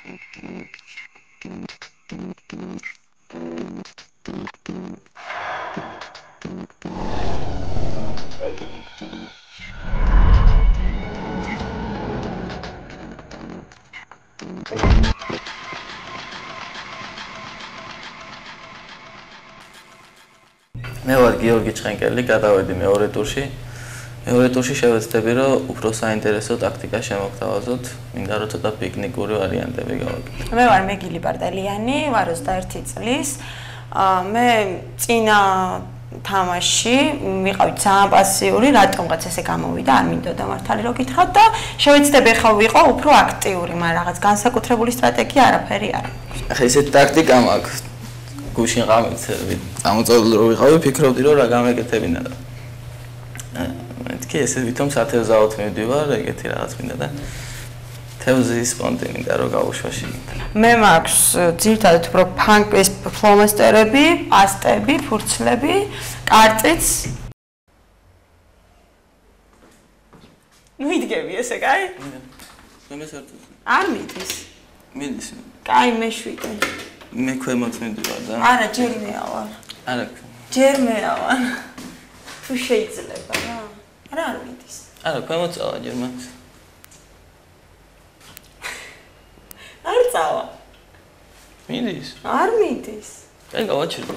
მე ვარ გიორგი ჭყენკელი, გადავედი მეორე ტურში. მეორე ტურში შევეცდები, რომ უფრო საინტერესო ტაქტიკა შემოგთავაზოთ, მინდა რომ ცოტა პიკნიკური ვარიანტები გავაკეთოთ. მე ვარ მეგილი პარდალიანი, ვარ 21 წლის. მე წინა თამაში ვიყავი ძალიან პასიური, რატომღაც ესე გამოვიდა, არ მინდოდა მართალი რომ გითხრათ და შევეცდები ხა ვიყო უფრო აქტიური, მაგრამ რაღაც განსაკუთრებული სტრატეგია არაფერი არ აქვს. ახლა ესეთი ტაქტიკა მაქვს. გუშინ ღამით წამოწეული რომ ვიყავი, ფიქრობდი რომ რა გამეკეთებინა და მეთქი ესე ვითომ სათევზაოდ მივდივარ, ეგეთი რაღაც მინდა და თევზის პონტი მინდა რომ გავუშვა შიგნით. მე მაქვს ძირითადად უფრო ფანკის ფლომასტერები, პასტები, ფურცლები, კარწიც. მიდგები ესე, კაი? მე მესართოს. არ მიდის. მიდის. კაი, მეშვიდე. მე ქვემოთ მივდივარ და არა, ჯერ მეა ვარ. არა. ჯერ მეა ვარ. თუ შეიძლება რა. არა, არ მიდის. არა, ქვემოთ წავა ჯერ მაქვს. არ წავა. მიდის. არ მიდის. აი გავაჩერე.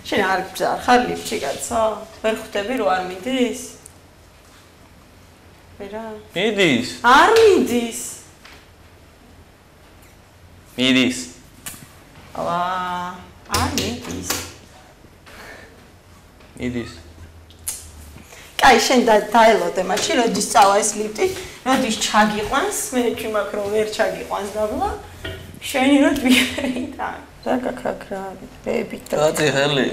შენ არ ხარ ლიფტში კაცო? ვერ ხვდები რომ არ მიდის? ვერა? მიდის. არ მიდის. მიდის. აბა, არ მიდის. მიდის. კაი, შენ დაელოდე მაშინ, როდის წავა ეს ლიფტი, როდის ჩაგიყვანს, მე ვიმაქ რომ ვერ ჩაგიყვანს დაბლა. შენი რო თვითი და რა გაქრაქრა, ბები და კაცი ხელი.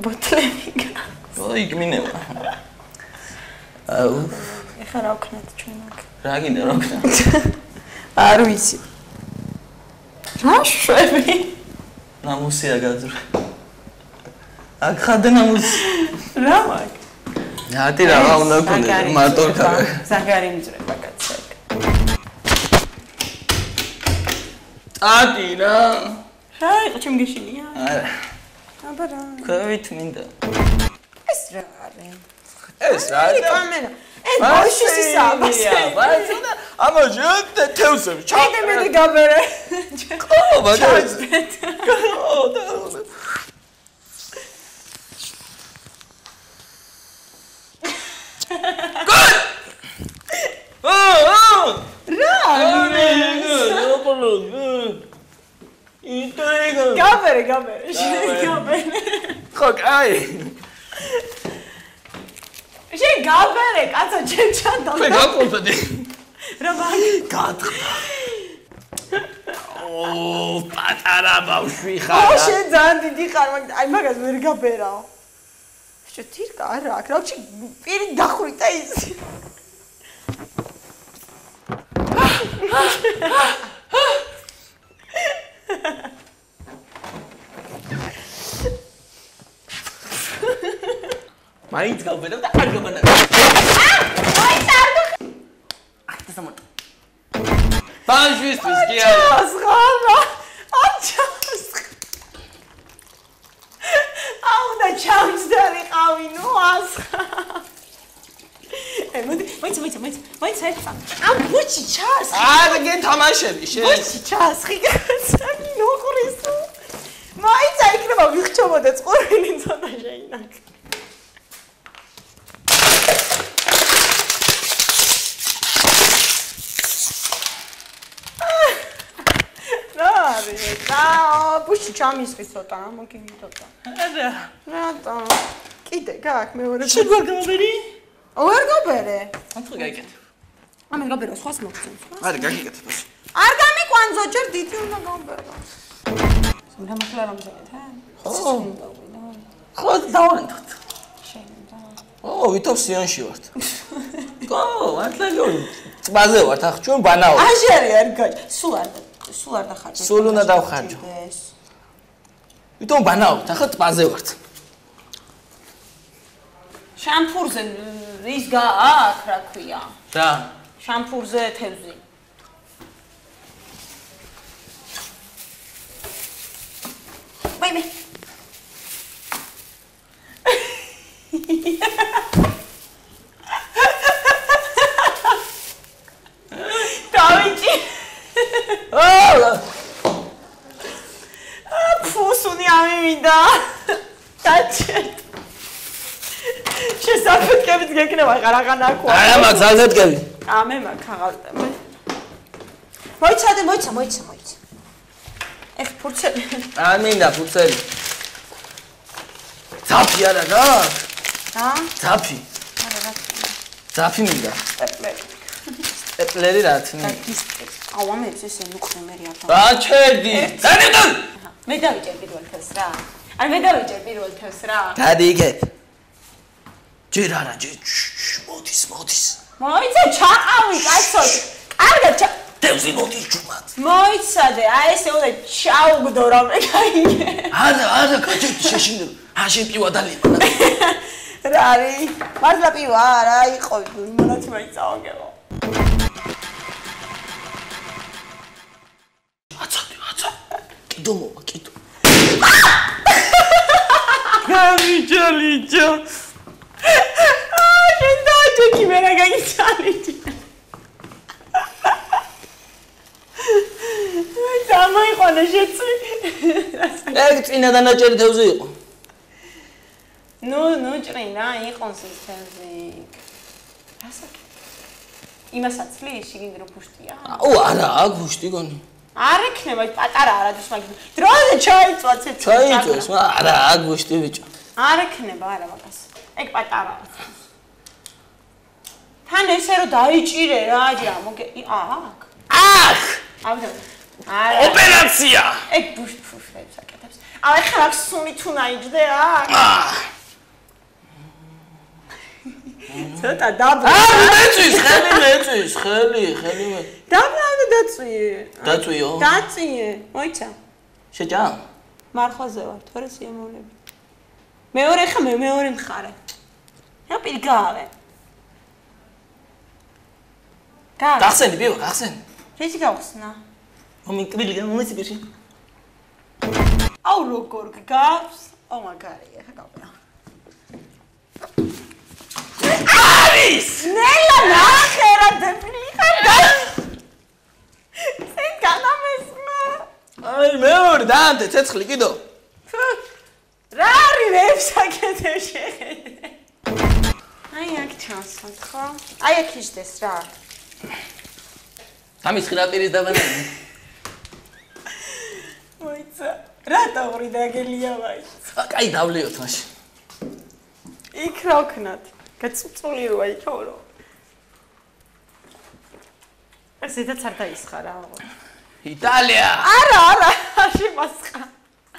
ბოთლები. ოი, გმინევა. აუ, ეხლა რა ვქნათ ჩვენ აქ? რა გინდა რა ვქნათ? არ ვიცი. რა შვები? ნამუსია გაძრა. აქ ხადე ნამუსი. რა მაგ? ათი რაღა უნდა გქონდეს, მარტო ხარ. ზაგარი მიწრება კაცო. ატი რა. რა იყო ჩემ გეშინია? არა. აბა რა. ქვევით მინდა. ეს რა არის? ეს რა არის? კამერა. ეს ბოშის ისაა. ბაცუნა, აბა ჟეთე თევზები. ჩაიდე მე გაბერე. ყო, მაგარი. ყო, და გაბერე. ხო, კაი. შენ გაბერე, კაცო, ჩემ ჩანდა. მე გაყოლდი. რა მაგ? გათხდა. ო, პატარა ბავშვი ხარ. ო, შენ ძალიან დიდი ხარ, აი მაგას ვერ გაბერაო. შე თირკა არა აქ, რა პირი დახვრიტა ის. მაინც გავბერავ და არ გამანა. მაინც არ გა. ახლა სამოთ. ბავშვისთვის კი არა. ასხარა. აჩას. აუ და ჩამჯდარი ყავი, ნუ ასხარა. მოიცა ეცა. ამ ბუჩი ჩას. არა გეთამაშები შენ. ბუჩი ჩას, ხიგაცანი ნოყრის. მოიცა იქნება ვიხჩობოდა წყურვილი ცოტა შეინაკ. და ბუჩი ჩამისხი ცოტა, მოგიმიტოტა. არა. რატო? კიდე გაქვს მეორე. შენ ვერ გავბერი? ვერ გაბერე. ახლა გაიგეთ. ამენ გაბერე სხვას მოგწევს. არა, გაგიგეთ ბაში. არ გამიყვანძო, ჯერ დიდი უნდა გავბერო. რა მართლა რომ შეგეთ, ჰა? ხო. ხო, დავანთოთ. შენდა. ო, ვითომ სიანში ვართ. ხო, მართლა გონი. წბაზე ვართ, ახ ჩვენ ბანაო. აჟერი არ გაჭ. სულ არ დახარჯე. სულ უნდა დავხარჯო. ვითომ ბანაო, ახლა წბაზე ვართ. შამპურზე ის გააქვს, რა ქვია? რა? შამპურზე თევზი. ვაიმე. დავიჭი. ფუსუნი ამივიდა. დაჭერთ. შესაძლებლობით გეკნება ყარაღანა აქვს. არა მაგ ზალდატკები. ამე მაგ ხაღალტა. მოიცადე, მოიცა. ეხ ფურცელი. არ მინდა ფურცელი. ძაფი არა გაქვს? რა? ძაფი. არა რა. ძაფი მინდა. სტეპლერი. სტეპლერი რაც მინდა. აუ ამეც ესე ნუხრემერი არ. დაჩერდი. დადიდო. მე დავიჭერ პირველ თევზს რა. არ მე დავიჭერ პირველ თევზს რა. დადი იქეთ. ჯერ არა, ჯერ მოდის. მოიცა ჩაყავი, კაცო. კარგად თევზი მოდის ჯუმად. მოიცადე, აი ესე უნდა ჩაუგდო რამე გაიგე. არა, კაცო შეშინდა. აშენ პივა დალება. რა არის? მართლა პივა რა იყო, მონათი მაინც წავაგებო. აცა. კიდო მოვა. გამიჯალიჯო. შენ დაჭი მე რა გაგიჩალიჯი. დამოიყვანე შეცვი. ეგ წინა დანაჭერი თევზი იყო. ნუ ჭრინა იყონს ეს თევზი. რასაკეთე? იმასაც ლი შიგნით რო ფუშტია. არა, აქ ფუშტი გონი. არ ექნება პატარა არადის მაგ დროზე ჩაიწვა ცეცხლი. ჩაიწვეს, არა, აქ ფუშტი ბიჭო. არ ექნება არა მაგას. ეგ პატარა. თან ესე რომ დაიჭირე რა აჯა მოგე აქ. აბა არა ოპერაცია. ეგ ფუშტებს აკეთებს. აუ ეხლა აქ სუნი თუ ნაიჯდე აქ. ცოტა დაბრუნდა. მეწვის, ხელი. დაბრუნდა დაწვიე. დაწვიო? დაწვიე. მოიცა. შეჭა? მარხვაზე ვარ, თორე სიამოვნები. მეორე ხა მე მეორე მხარე. რა პირი გაავე. გახსენი, ბიო, გახსენი. რეჟი გავხსნა. მომიკრილი მომიცი პირში. აუ როგორ გავს? ო მაგარია, ხა გავყრა. არის! ნელა ნახე რა დეპლი ხარ. სენ განამესმა. აი მეორე დაანტე ცეცხლი კიდო. რა არის ვებსაკეთე შეხედე. აი აქ ჩანსოთ ხო? აი აქ იჯდეს რა. ამის ხრაპირის დაბანანი. მოიცა. რატო ორი დაგელია ვაი? კაი დავლეოთ მაშინ. იქ რა ვქნათ? გაწუწული როა იქორო. ესეთაც არ დაისხა რა. იტალია. არა, შემასხა.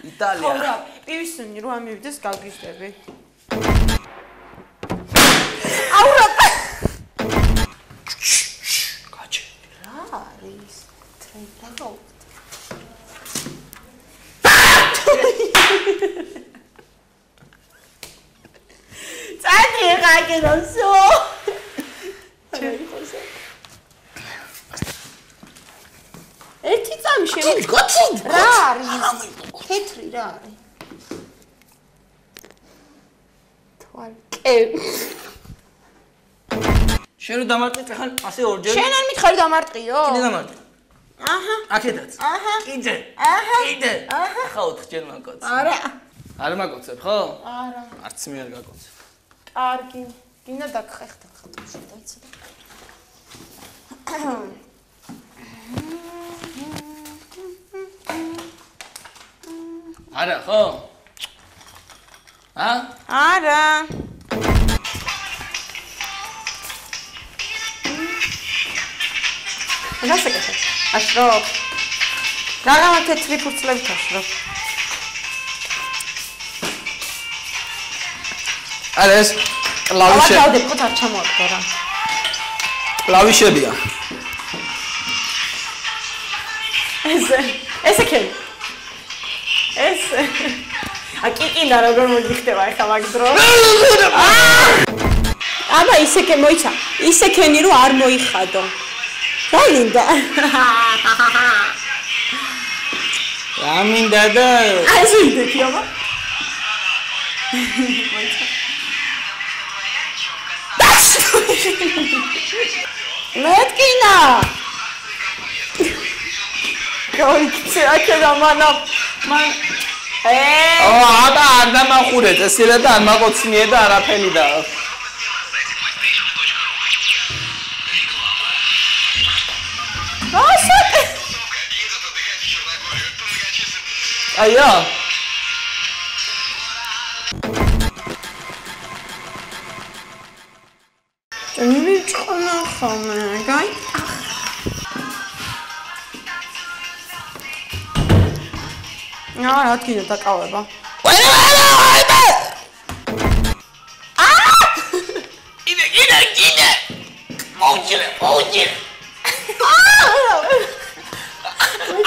იტალია. ხო, პივისუნი რო ამივიდეს გავგიჟდები. აუ რა. კაჩი. რა არის? ტრენდა გო. წადი ხაგენოსო. ერთი წამი შემოგვიყვეთ. რა არის? თეთრი რა არის? თვალკე. შენ რო დამარტყით ახლა ასე ორჯერ. შენ არ მითხარი დამარტყიო? კიდე დამარტყი. აჰა. აქედაც. აჰა. კიდე. აჰა. კიდე. აჰა. ახლა 4 ჯერ მაკოცე. არა. არ მაკოცებ, ხო? არა. არც მე არ გაკოცებ. კარგი. გინდა დაგხეხდა ხატვში დაიცა. არა, ხო? არა. გასაკეთე. აშრობ. რა თეთრი ფურცლებით აშრობ. არა ეს კლავიშები. ახლა დავდებ ხოთ არ ჩამოაგდო რა. კლავიშებია. ესე კი. ესე. კიკინდა როგორ მოგიხდება ახლა მაგ დროს. აბა ისე მოიცა. ისე ქენი რომ არ მოიხადო. რა მინდა? რა მინდა და აი ზიდეთი აბა. მეთკინა. გაიქცე აქედა მან აბა არ დამახურე წესილა და არ მაკოცნიე და არაფერი და აია ჭმილი ჭონა ხომე გაი რა თქმა უნდა დაკავება კიდე მოუჭირე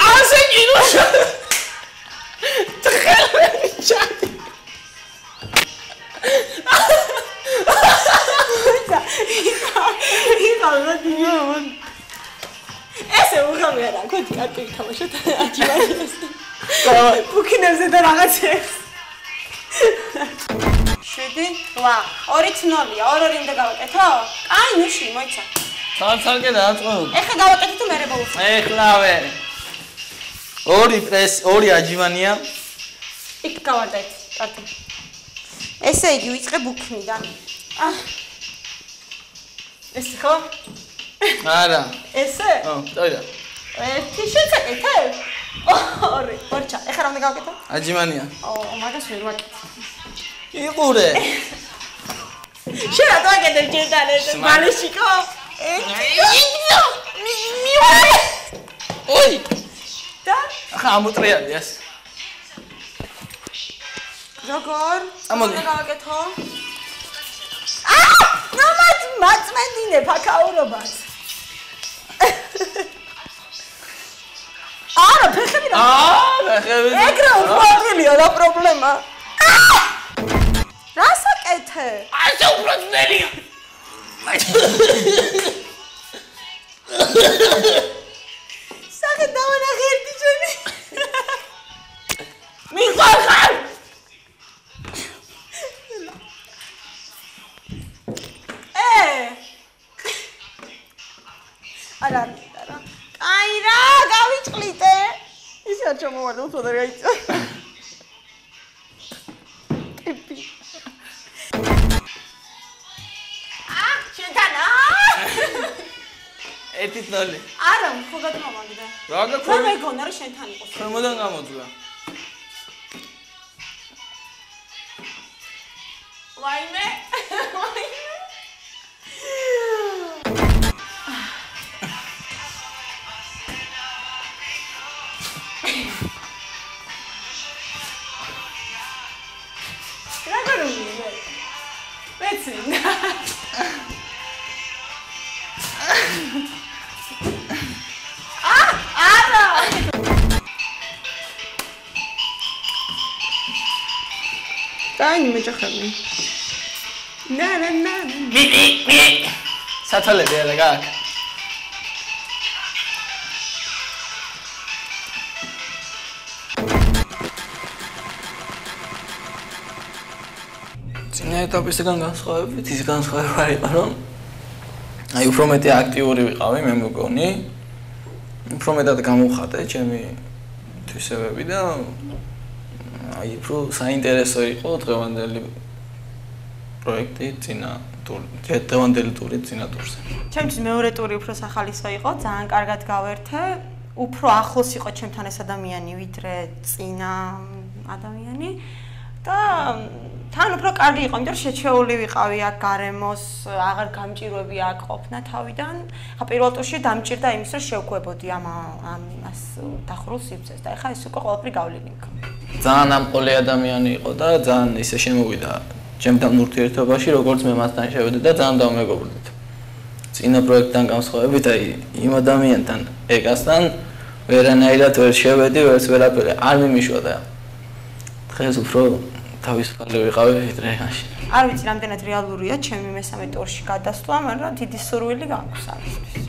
ასე კიდუშა ესე უღამია რა ქოთი არ გითამაშოთ აჯიბაჟეს ბუქინებზე და რაღაცებს 7 8 2-0-ია 2-2 უნდა გავაკეთო? აი ნიში მოიცა ცალ-ცალკე დააწყო ეხლა გავაკეთე თუ მერე ბოლოს ეხლავე 2 პრეს 2 აჯივანია იქ გავარდეთ კარტი ესე იგი ვიწყე ბუქნიდან ეს ხო? არა ესე? ტოიდა ერთი შეცეკეთე? 2 ორჩა ეხლა რა უნდა გავაკეთო? აჯივანია მაგას ვერ ვაკეთე იყურე შენ რა დავაკეთე ჯერდან ეს ბალეშიკო? ოი და? ახლა ამოტრიალიას როგორ? ამოდი გავაკეთო? ნომად მაწმენდინე ფაქაურობას არა ფეხები რა ფეხები ეგრე უყვარელია რა პრობლემა რა საკეთე ასე უფრო ძნელია სახე დავანახე ერთი ჯენი მიხარხარ არა აი რა გავიწყლიტე ისე არ ჩამოვარდა უფრო და გაიწა შენთანა 1-0 არა ხო გადმოვაგდა რა გქონდა მე მეგონა რომ შენთან იყოს ხომოდან გამოძლა ვაიმე რა გარუნა მეცინდა არა დაინი მეჭახები ნა სათოლები არა გაკ წინა ეტაპისგან განსხვავებით ის განსხვავება იყო რომ აი უფრო მეტი აქტიური ვიყავი მე მგონი უფრო მეტად გამოვხატე ჩემი თვისებები და აი უფრო საინტერესო იყო დღევანდელი პროექტი წინა დღევანდელი ტური წინა ტურზე ჩემთვის მეორე ტური უფრო სახალისო იყო ძალიან კარგად გავერთე უფრო ახლოს იყო ჩემთან ეს ადამიანი ვიდრე წინა ადამიანი და თან უფრო კარგი იყო, იმიტომ რომ შეჩეული ვიყავი აქ გარემოს, აღარ გამჭირვები აქ ყოფნა თავიდან. ხა პირველ ტურში დამჭირდა იმის, რომ შევკვებოდი ამას დახურულ სივრცეს და ეხლა ეს უკვე ყველაფერი გავლილი იქ. ძალიან ამყოლი ადამიანი იყო და ძალიან ისე შემოვიდა ჩემთან ურთიერთობაში, როგორც მე მასთან შევედი და ძალიან დავმეგობრდით. წინა პროექტთან განსხვავებით, აი იმ ადამიანთან ეგასთან ვერანაირად ვერ შევედი, ვერც ვერაფერი არ მიმიშვოდა. დღეს უფრო თავისუფალი ვიყავი ვიდრე მაშინ. არ ვიცი რამდენად რეალურია ჩემი მესამე ტურში გადასვლა, მაგრამ დიდი სურვილი გაქვს ამისთვის.